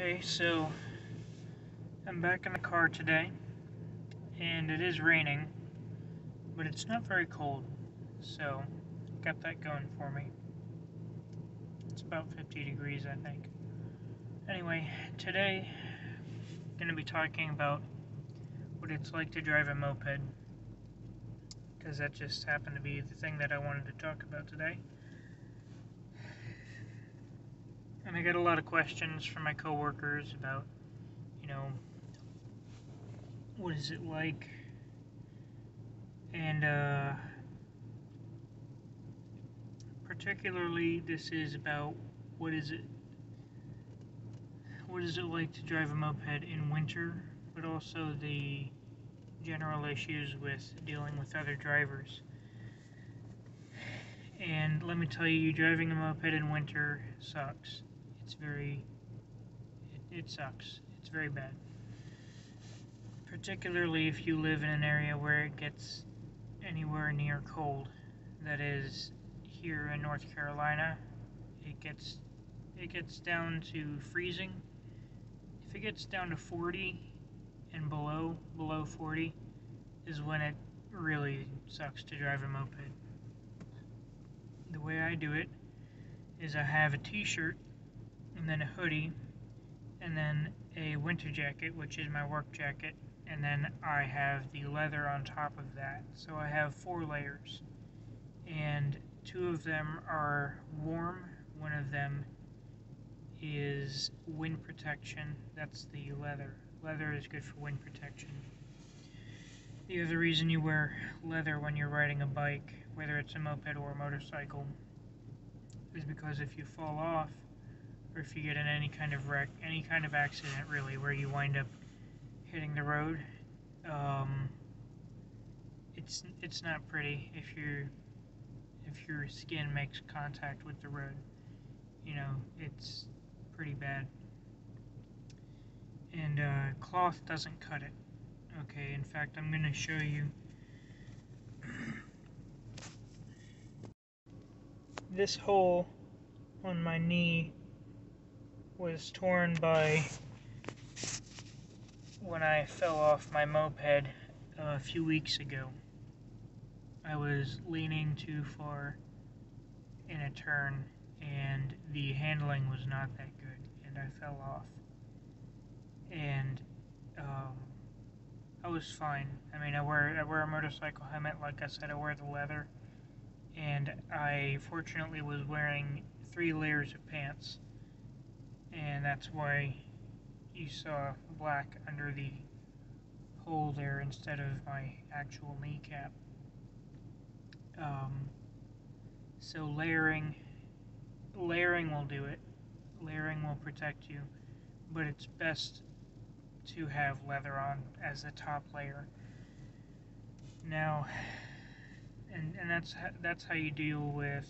Okay, so I'm back in the car today, and it is raining, but it's not very cold, so got that going for me. It's about 50 degrees, I think. Anyway, today I'm going to be talking about what it's like to drive a moped, because that just happened to be the thing that I wanted to talk about today. And I get a lot of questions from my coworkers about, what is it like? And particularly this is about what is it like to drive a moped in winter, but also the general issues with dealing with other drivers. And let me tell you, driving a moped in winter sucks. It sucks. It's very bad. Particularly if you live in an area where it gets anywhere near cold. That is, here in North Carolina, it gets down to freezing. If it gets down to 40 and below 40 is when it really sucks to drive a moped. The way I do it is I have a t-shirt and then a hoodie and then a winter jacket, which is my work jacket, and then I have the leather on top of that. So I have 4 layers, and 2 of them are warm. One of them is wind protection. That's the leather. Leather is good for wind protection. The other reason you wear leather when you're riding a bike, whether it's a moped or a motorcycle, is because if you fall off, or if you get in any kind of wreck, any kind of accident really, where you wind up hitting the road, it's not pretty if your skin makes contact with the road. It's pretty bad. And cloth doesn't cut it. Okay, in fact, I'm going to show you. This hole on my knee was torn by when I fell off my moped a few weeks ago. I was leaning too far in a turn, and the handling was not that good, and I fell off. And I was fine. I mean, I wear a motorcycle helmet, like I said. I wear the leather, and I fortunately was wearing 3 layers of pants, and that's why you saw black under the hole there instead of my actual kneecap. So layering will do it. Layering will protect you, but it's best to have leather on as the top layer. Now, and that's how you deal with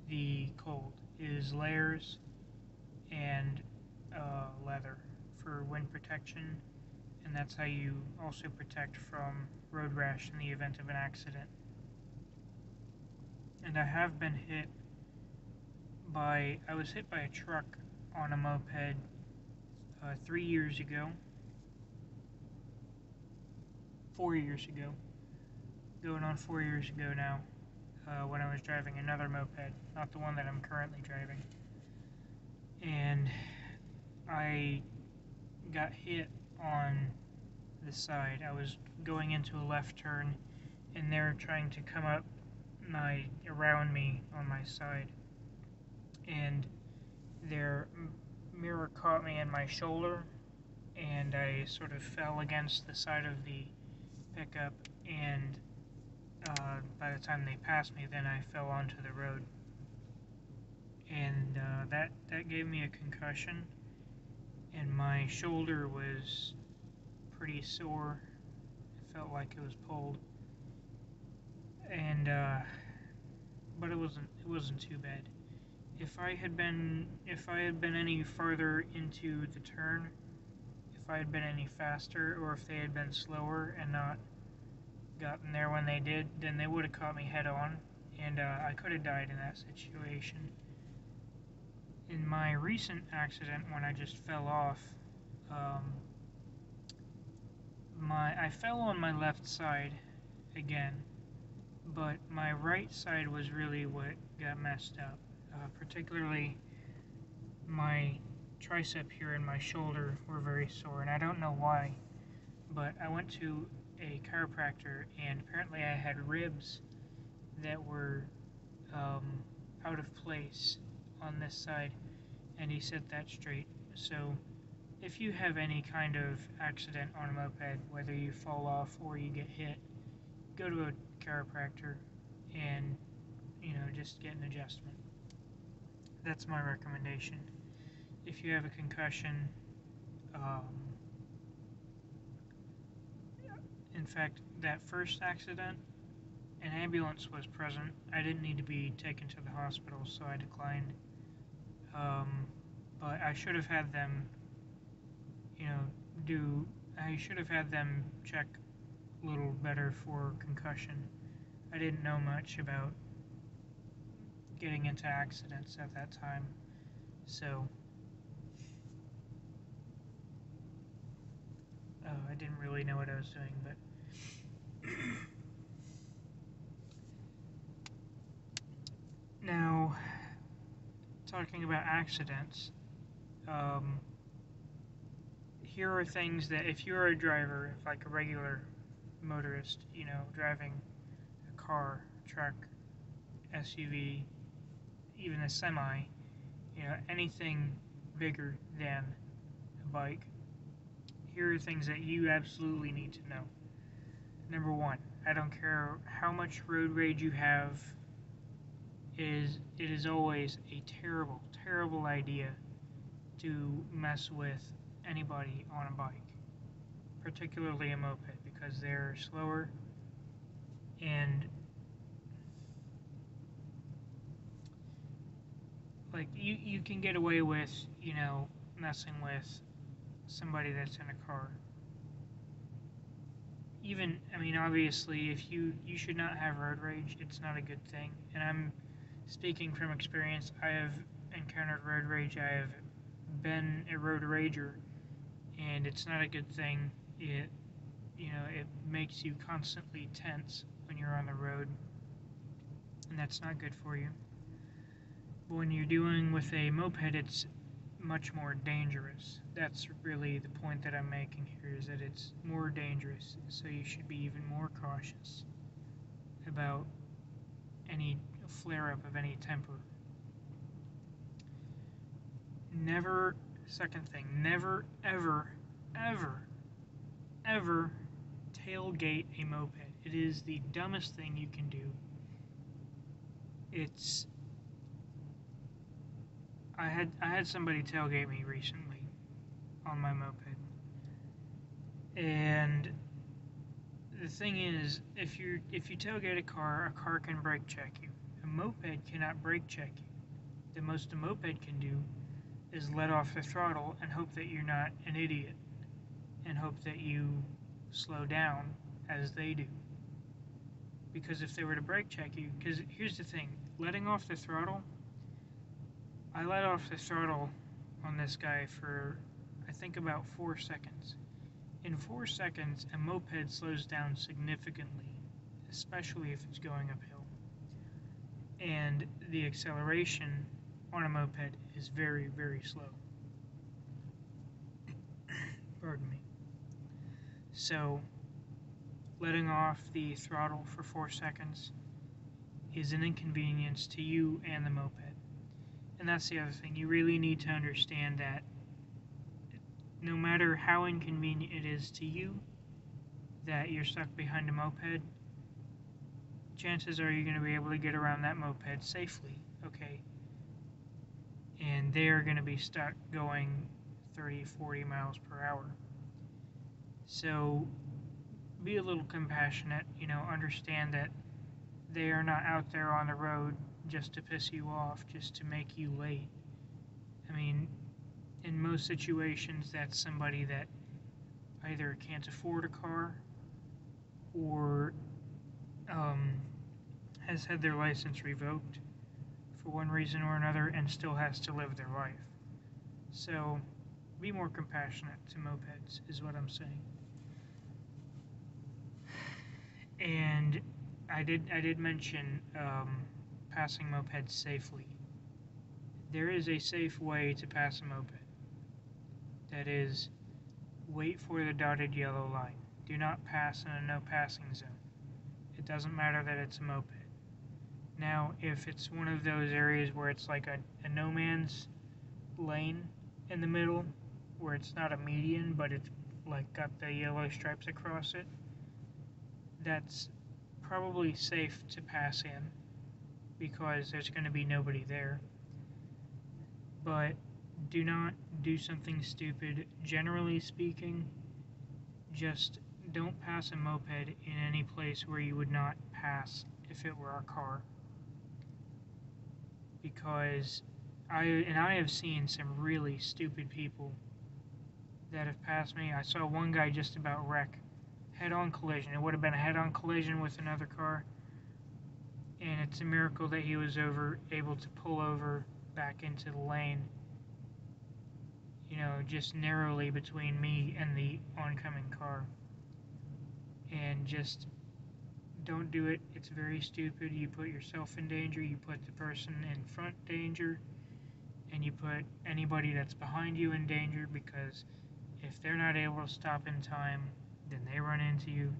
the cold, is layers and leather for wind protection, and that's how you also protect from road rash in the event of an accident. And I have been I was hit by a truck on a moped 3 years ago, 4 years ago, going on 4 years ago now, when I was driving another moped, not the one that I'm currently driving. And I got hit on the side. I was going into a left turn, and they were trying to come up around me on my side, and their mirror caught me in my shoulder, and I sort of fell against the side of the pickup, and by the time they passed me, then I fell onto the road, and that gave me a concussion, and my shoulder was pretty sore. It felt like it was pulled, and but it wasn't too bad. If I had been any farther into the turn, if I had been any faster, or if they had been slower and not gotten there when they did, then they would have caught me head on, and I could have died in that situation. In my recent accident, when I just fell off, um, I fell on my left side again, but my right side was really what got messed up. Particularly my tricep here and my shoulder were very sore, and I don't know why, but I went to a chiropractor, and apparently I had ribs that were out of place on this side, and he set that straight. So if you have any kind of accident on a moped, whether you fall off or you get hit, go to a chiropractor and, just get an adjustment. That's my recommendation. If you have a concussion, in fact, that first accident, an ambulance was present. I didn't need to be taken to the hospital, so I declined. But I should have had them, I should have had them check a little better for concussion. I didn't know much about getting into accidents at that time, so I didn't really know what I was doing, but now, talking about accidents, here are things that if you're a driver, like a regular motorist, driving a car, truck, SUV, even a semi, anything bigger than a bike, here are things that you absolutely need to know. Number one, I don't care how much road rage you have, it is always a terrible, terrible idea to mess with anybody on a bike, particularly a moped, because they're slower and like you can get away with, messing with somebody that's in a car. Obviously, if you should not have road rage. It's not a good thing. And I'm speaking from experience. I have encountered road rage. I have been a road rager, and it's not a good thing. It makes you constantly tense when you're on the road, and that's not good for you. But when you're dealing with a moped, it's much more dangerous. That's really the point that I'm making here, is that it's more dangerous, so you should be even more cautious about any flare-up of any temper. Second thing, never, ever, ever, ever tailgate a moped. It is the dumbest thing you can do. I had somebody tailgate me recently on my moped, and the thing is, if you tailgate a car can brake check you. A moped cannot brake check you. The most a moped can do is let off the throttle and hope that you're not an idiot, and hope that you slow down as they do. Because if they were to brake check you, because here's the thing, letting off the throttle, I let off the throttle on this guy for, I think, about 4 seconds. In 4 seconds, a moped slows down significantly, especially if it's going uphill. And the acceleration on a moped is very, very slow. Pardon me. So, letting off the throttle for 4 seconds is an inconvenience to you and the moped. And that's the other thing. You really need to understand that no matter how inconvenient it is to you that you're stuck behind a moped, chances are you're going to be able to get around that moped safely, okay? And they are going to be stuck going 30, 40 miles per hour. So be a little compassionate, understand that they are not out there on the road just to piss you off, just to make you late. In most situations, that's somebody that either can't afford a car or has had their license revoked for one reason or another and still has to live their life. So be more compassionate to mopeds is what I'm saying. And I did mention passing mopeds safely. There is a safe way to pass a moped. That is, wait for the dotted yellow line. Do not pass in a no passing zone. It doesn't matter that it's a moped. Now, if it's one of those areas where it's like a no man's lane in the middle, where it's not a median, but it's like got the yellow stripes across it, that's probably safe to pass in because there's going to be nobody there. But do not do something stupid. Generally speaking, just don't pass a moped in any place where you would not pass if it were a car. Because I have seen some really stupid people that have passed me. I saw one guy just about wreck. Head-on collision. It would have been a head-on collision with another car. And it's a miracle that he was able to pull over back into the lane, just narrowly between me and the oncoming car. And just don't do it. It's very stupid. You put yourself in danger, you put the person in front in danger, and you put anybody that's behind you in danger, because if they're not able to stop in time, then they run into you.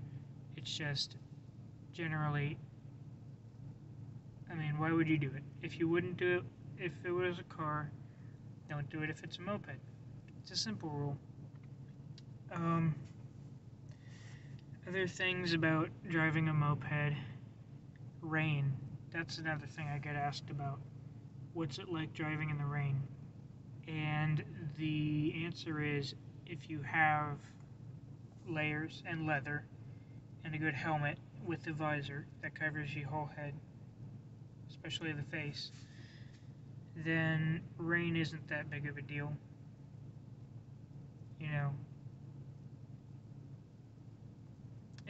It's just generally, why would you do it? If you wouldn't do it if it was a car, don't do it if it's a moped. It's a simple rule. Other things about driving a moped. Rain. That's another thing I get asked about. What's it like driving in the rain? And the answer is, if you have layers and leather and a good helmet with a visor that covers your whole head, especially the face, then rain isn't that big of a deal.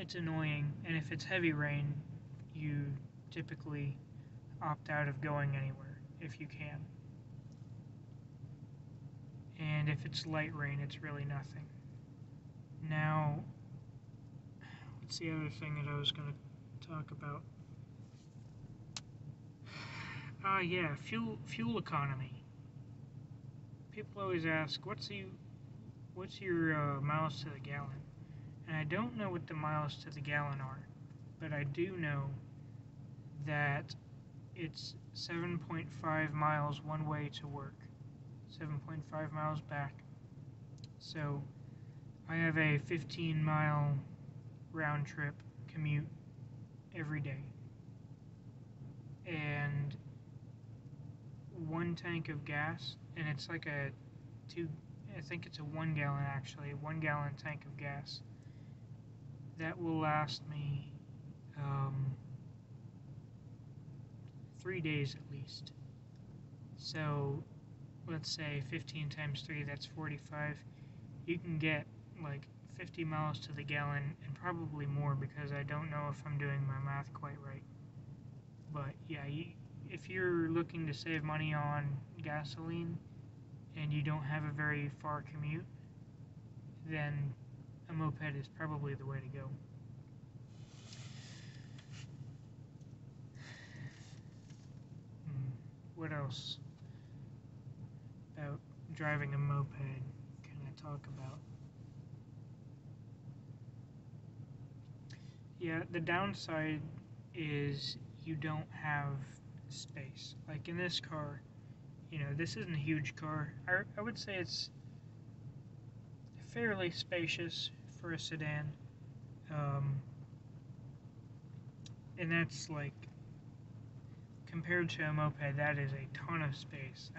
It's annoying, and if it's heavy rain, you typically opt out of going anywhere if you can. And if it's light rain, it's really nothing. Now, what's the other thing that I was going to talk about? Yeah, fuel economy. People always ask, what's your miles to the gallon? And I don't know what the miles to the gallon are, but I do know that it's 7.5 miles one way to work, 7.5 miles back. So I have a 15-mile round trip commute every day. And one tank of gas, and it's like I think it's a 1 gallon actually, 1 gallon tank of gas. That will last me 3 days at least. So let's say 15 times 3, that's 45. You can get like 50 miles to the gallon, and probably more, because I don't know if I'm doing my math quite right. But yeah, if you're looking to save money on gasoline and you don't have a very far commute, then a moped is probably the way to go. What else about driving a moped can I talk about? Yeah, the downside is you don't have space. Like in this car, this isn't a huge car. I would say it's fairly spacious for a sedan. And that's like, compared to a moped, that is a ton of space.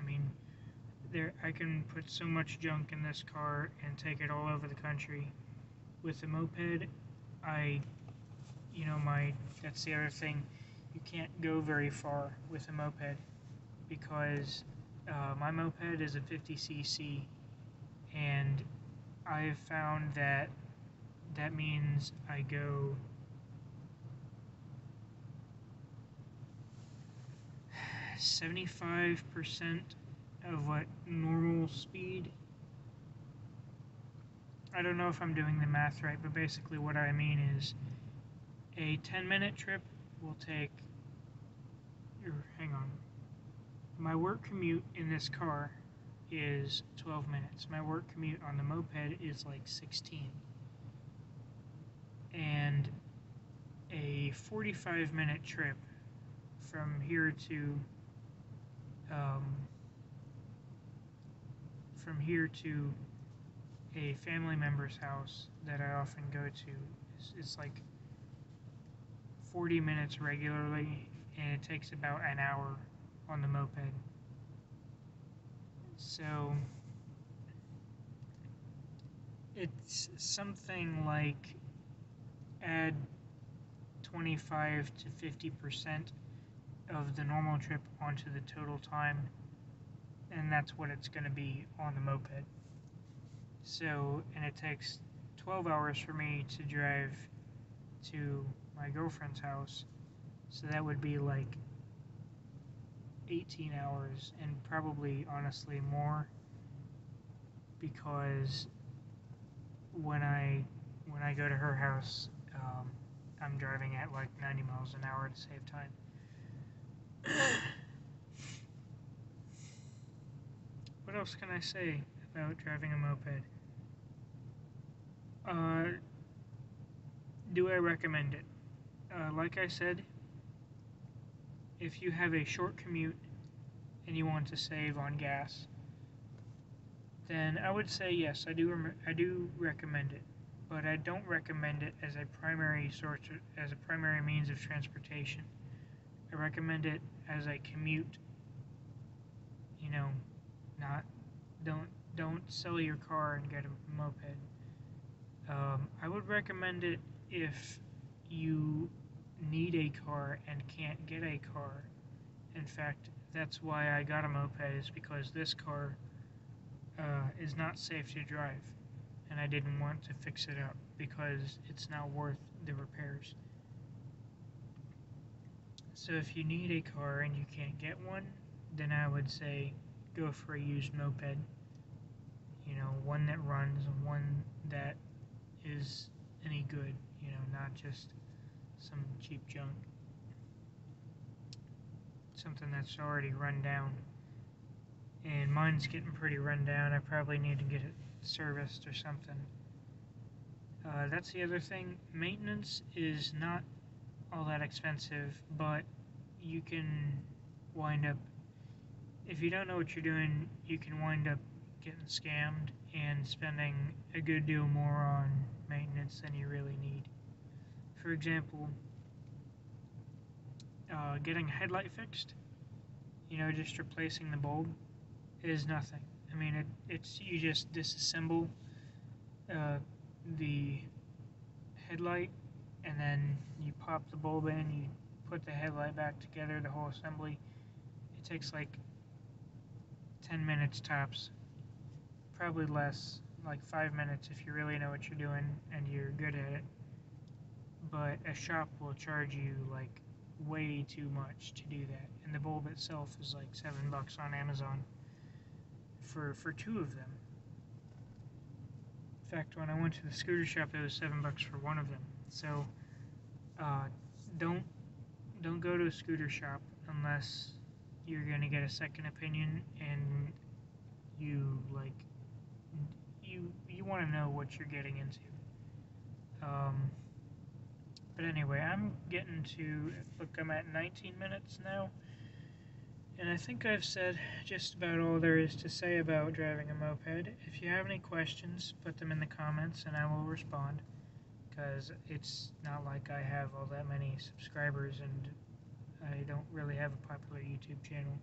I can put so much junk in this car and take it all over the country. With a moped, that's the other thing, you can't go very far with a moped, because my moped is a 50cc, and I've found that means I go 75% of what normal speed. I don't know if I'm doing the math right, but basically what I mean is a 10-minute trip will take, hang on, my work commute in this car is 12 minutes. My work commute on the moped is like 16. And a 45-minute trip from here to a family member's house that I often go to is like 40 minutes regularly, and it takes about an hour on the moped. So it's something like add 25 to 50% of the normal trip onto the total time, and that's what it's going to be on the moped. So, and it takes 12 hours for me to drive to my girlfriend's house, so that would be like 18 hours, and probably honestly more, because when I go to her house, I'm driving at like 90 miles an hour to save time. What else can I say about driving a moped? Do I recommend it? Like I said, if you have a short commute and you want to save on gas, then I would say yes, I do recommend it. But I don't recommend it as a primary means of transportation. I recommend it as a commute. You know, don't sell your car and get a moped. I would recommend it if you need a car and can't get a car. In fact, that's why I got a moped, is because this car is not safe to drive, and I didn't want to fix it up because it's not worth the repairs. So if you need a car and you can't get one, then I would say go for a used moped. You know, one that runs and one that is any good, you know, not just some cheap junk. Something that's already run down. And mine's getting pretty run down. I probably need to get it serviced or something. That's the other thing. Maintenance is not all that expensive, but you can wind up, if you don't know what you're doing, you can wind up getting scammed and spending a good deal more on maintenance than you really need. For example, getting a headlight fixed, you know, just replacing the bulb, is nothing. I mean, it's you just disassemble the headlight, and then you pop the bulb in, you put the headlight back together, the whole assembly. It takes like 10 minutes tops, probably less, like 5 minutes if you really know what you're doing and you're good at it. But a shop will charge you like way too much to do that, and the bulb itself is like $7 on Amazon for 2 of them. In fact, when I went to the scooter shop, it was $7 for 1 of them. So don't go to a scooter shop unless you're gonna get a second opinion and you want to know what you're getting into. But anyway, I'm getting to, look, I'm at 19 minutes now, and I think I've said just about all there is to say about driving a moped. If you have any questions, put them in the comments and I will respond, because it's not like I have all that many subscribers and I don't really have a popular YouTube channel.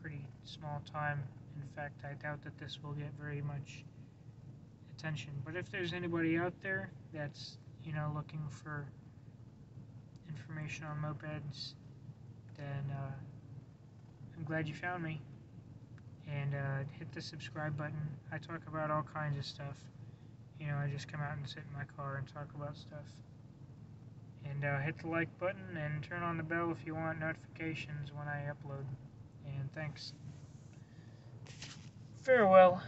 Pretty small time. In fact, I doubt that this will get very much attention. But if there's anybody out there that's, you know, looking for information on mopeds, then I'm glad you found me. And hit the subscribe button. I talk about all kinds of stuff. You know, I just come out and sit in my car and talk about stuff. And hit the like button and turn on the bell if you want notifications when I upload. And thanks. Farewell.